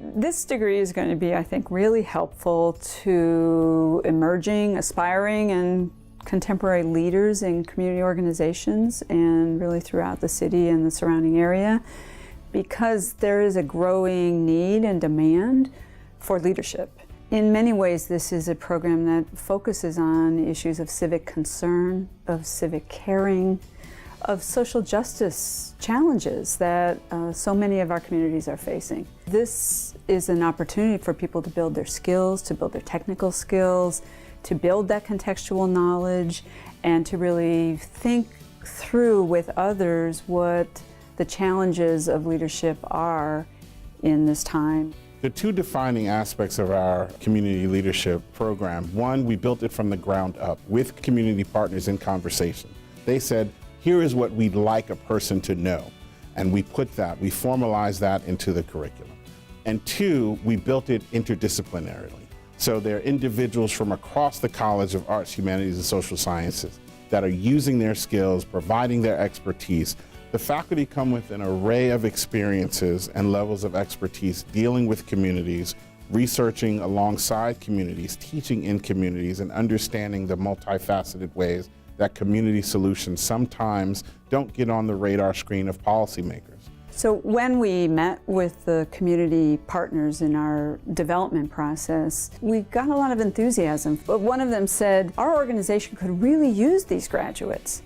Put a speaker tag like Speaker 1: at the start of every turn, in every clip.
Speaker 1: This degree is going to be, I think, really helpful to emerging, aspiring, and contemporary leaders in community organizations and really throughout the city and the surrounding area, because there is a growing need and demand for leadership. In many ways, this is a program that focuses on issues of civic concern, of civic caring, of social justice challenges that so many of our communities are facing. This is an opportunity for people to build their skills, to build their technical skills, to build that contextual knowledge, and to really think through with others what the challenges of leadership are in this time.
Speaker 2: The two defining aspects of our community leadership program: one, we built it from the ground up with community partners in conversation. They said, here is what we'd like a person to know. And we formalized that into the curriculum. And two, we built it interdisciplinarily. So there are individuals from across the College of Arts, Humanities, and Social Sciences that are using their skills, providing their expertise. The faculty come with an array of experiences and levels of expertise dealing with communities, researching alongside communities, teaching in communities, and understanding the multifaceted ways that community solutions sometimes don't get on the radar screen of policymakers.
Speaker 1: So when we met with the community partners in our development process, we got a lot of enthusiasm. But one of them said, our organization could really use these graduates.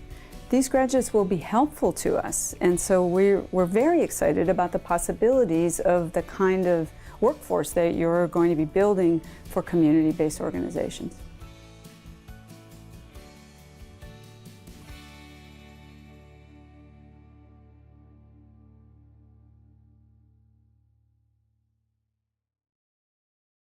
Speaker 1: These graduates will be helpful to us. And so we're very excited about the possibilities of the kind of workforce that you're going to be building for community-based organizations.